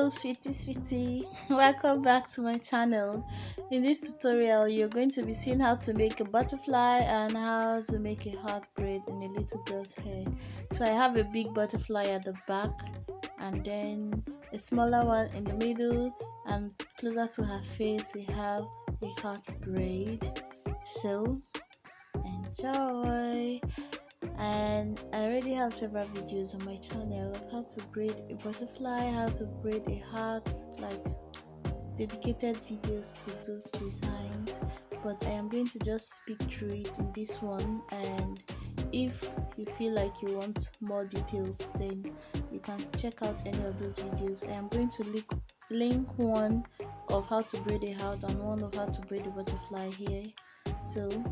Sweetie, welcome back to my channel. In this tutorial you're going to be seeing how to make a butterfly and how to make a heart braid in a little girl's hair. So I have a big butterfly at the back and then a smaller one in the middle, and closer to her face we have a heart braid. So enjoy. And I already have several videos on my channel of how to braid a butterfly, how to braid a heart, like dedicated videos to those designs, but I am going to just speak through it in this one. And if you feel like you want more details, then you can check out any of those videos. I am going to link one of how to braid a heart and one of how to braid a butterfly here, so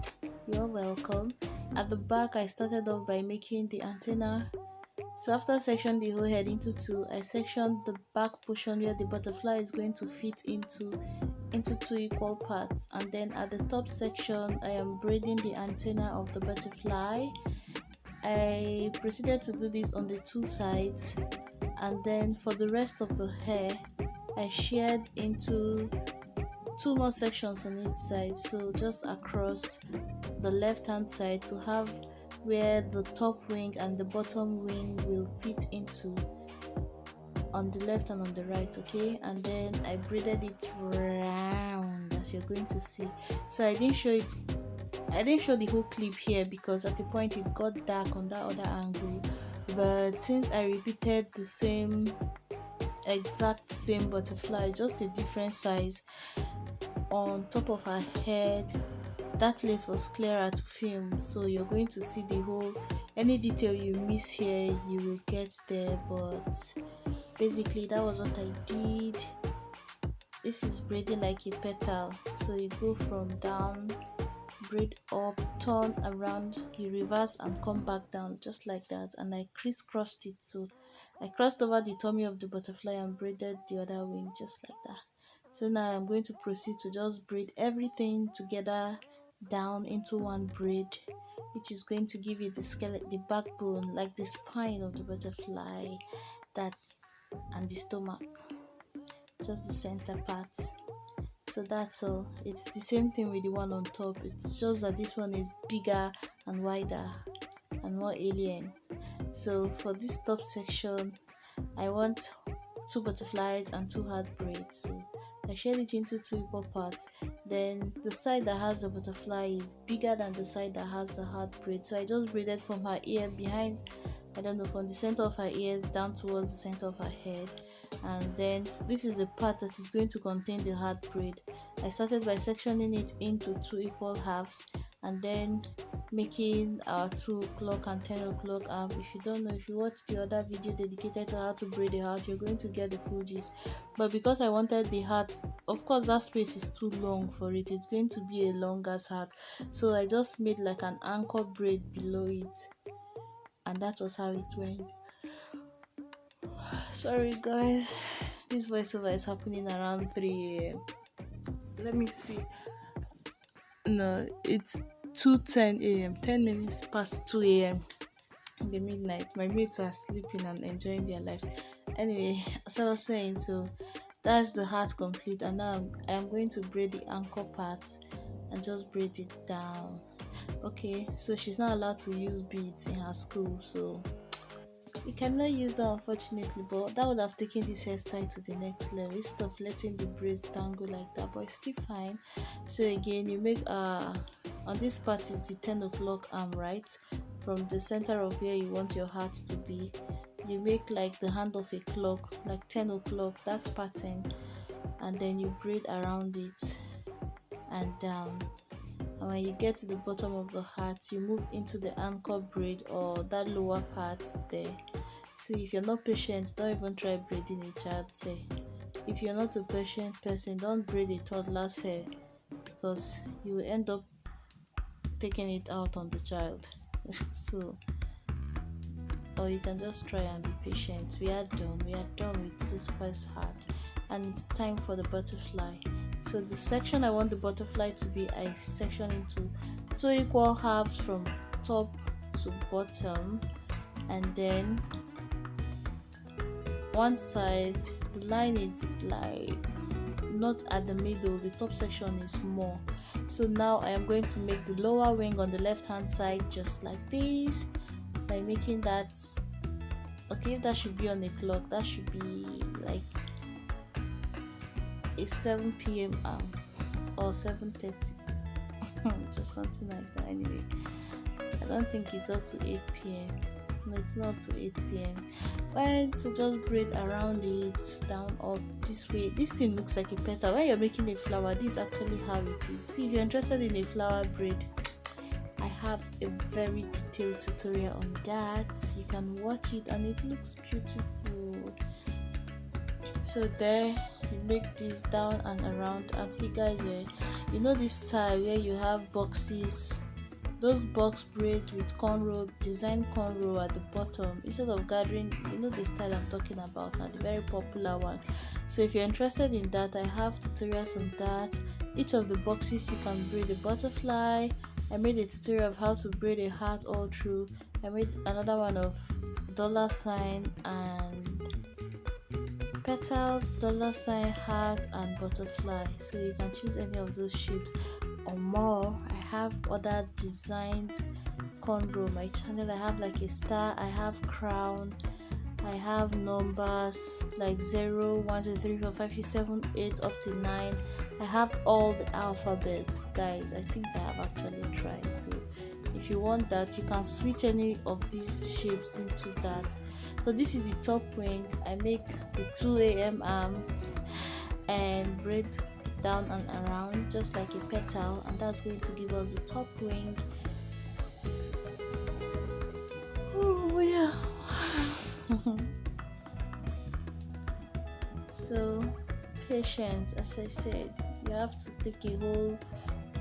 you're welcome. At the back I started off by making the antenna. So after sectioning the whole head into two, I sectioned the back portion where the butterfly is going to fit into two equal parts, and then at the top section I am braiding the antenna of the butterfly. I proceeded to do this on the two sides, and then for the rest of the hair I sheared into two more sections on each side, so just across the left hand side to have where the top wing and the bottom wing will fit into on the left and on the right. Okay, and then I braided it round as you're going to see. So I didn't show the whole clip here because at the point it got dark on that other angle, but since I repeated the exact same butterfly, just a different size on top of her head, that place was clearer to film, so you're going to see the whole, any detail you miss here you will get there. But basically that was what I did. This is braiding like a petal, so you go from down, braid up, turn around, you reverse and come back down just like that. And I crisscrossed it, so I crossed over the tummy of the butterfly and braided the other wing just like that. So now I'm going to proceed to just braid everything together down into one braid, which is going to give you the skeleton, the backbone, like the spine of the butterfly, that, and the stomach, just the center part. So that's all. It's the same thing with the one on top, it's just that this one is bigger and wider and more alien. So for this top section I want two butterflies and two heart braids, so I shared it into two equal parts. Then the side that has the butterfly is bigger than the side that has the heart braid, so I just braided from her ear behind, I don't know, from the center of her ears down towards the center of her head. And then this is the part that is going to contain the heart braid. I started by sectioning it into two equal halves and then making our 2 o'clock and 10 o'clock arm. If you don't know, if you watch the other video dedicated to how to braid a heart, you're going to get the full gist. But because I wanted the heart, of course that space is too long for it, it's going to be a longer heart, so I just made like an anchor braid below it, and that was how it went. Sorry guys, this voiceover is happening around 3 a.m. Let me see. No, it's 2:10 a.m. 10 minutes past 2 a.m. in the midnight. My mates are sleeping and enjoying their lives. Anyway, as I was saying, so that's the heart complete, and now I'm going to braid the anchor part and just braid it down. Okay, so she's not allowed to use beads in her school, so we cannot use that unfortunately, but that would have taken this hairstyle to the next level instead of letting the braids dangle like that, but it's still fine. So again, you make on this part is the 10 o'clock arm, right? From the center of where you want your heart to be, you make like the hand of a clock, like 10 o'clock, that pattern, and then you braid around it and down. And when you get to the bottom of the heart, you move into the anchor braid or that lower part there. So if you're not patient, don't even try braiding a child's hair. If you're not a patient person, don't braid a toddler's hair because you will end up taking it out on the child. So, or you can just try and be patient. We are done with this first heart, and it's time for the butterfly. So the section I want the butterfly to be, I section into 2 equal halves from top to bottom, and then one side, the line is like not at the middle, the top section is more. So now I am going to make the lower wing on the left hand side just like this by making that. Okay, if that should be on the clock, that should be like a 7 p.m. Or 7:30 just something like that. Anyway, I don't think it's up to 8 p.m. No, it's not up to 8 p.m. Right, so just braid around it, down, up, this way. This thing looks like a petal. When you're making a flower, this is actually how it is. See, if you're interested in a flower braid, I have a very detailed tutorial on that. You can watch it and it looks beautiful. So there, you make this down and around. And see guys, you know this style where you have boxes, those box braid with cornrow, design cornrow at the bottom instead of gathering. You know the style I'm talking about now, the very popular one. So if you're interested in that, I have tutorials on that. Each of the boxes you can braid a butterfly. I made a tutorial of how to braid a heart all through. I made another one of $sign and petals, $, heart, and butterfly. So you can choose any of those shapes or more. I have other designed cornrow. My channel, I have like a star, I have crown, I have numbers like 0, 1, 2, 3, 4, 5, 6, 7, 8 up to 9. I have all the alphabets, guys. I think I have actually tried. So if you want that, you can switch any of these shapes into that. So this is the top wing. I make the 2 a.m. arm and braid down and around just like a petal, and that's going to give us the top wing. Oh yeah. So patience, as I said, you have to take a whole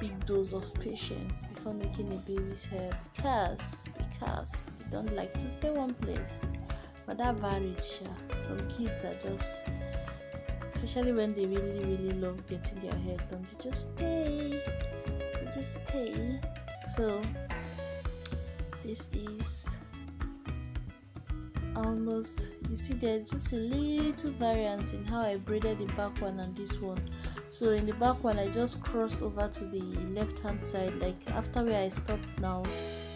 big dose of patience before making a baby's hair, because they don't like to stay one place. But that varies. Some kids are just, especially when they really love getting their hair done, they just stay. So this is almost, you see there's just a little variance in how I braided the back one and this one. So in the back one, I just crossed over to the left hand side, like after where I stopped now,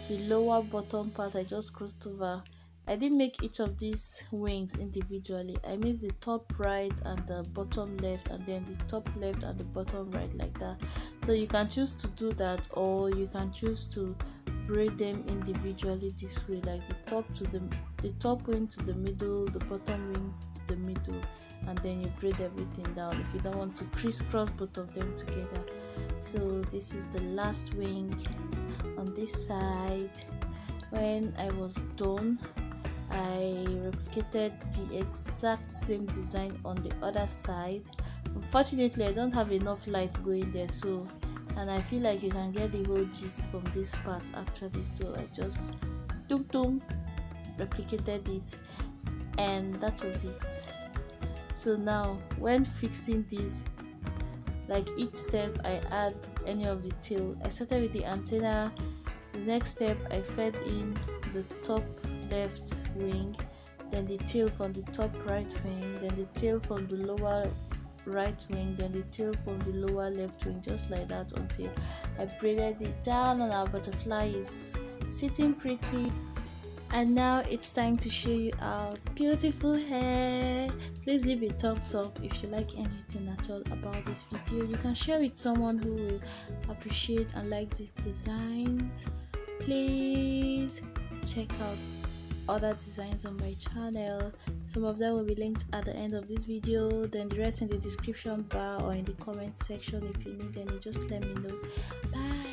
the lower bottom part, I just crossed over. I didn't make each of these wings individually. I made the top right and the bottom left, and then the top left and the bottom right, like that. So you can choose to do that, or you can choose to braid them individually this way, like the top wing to the middle, the bottom wings to the middle, and then you braid everything down if you don't want to crisscross both of them together. So this is the last wing on this side. When I was done, I replicated the exact same design on the other side. Unfortunately, I don't have enough light going there, so, and I feel like you can get the whole gist from this part actually, so I just replicated it, and that was it. So now when fixing this, like each step I add any of the tail. I started with the antenna. The next step, I fed in the top left wing, then the tail from the top right wing, then the tail from the lower right wing, then the tail from the lower left wing, just like that until I braided it down and our butterfly is sitting pretty. And now it's time to show you our beautiful hair. Please leave a thumbs up if you like anything at all about this video. You can share with someone who will appreciate and like these designs. Please check out other designs on my channel. Some of them will be linked at the end of this video, then the rest in the description bar or in the comment section. If you need any, just let me know. Bye.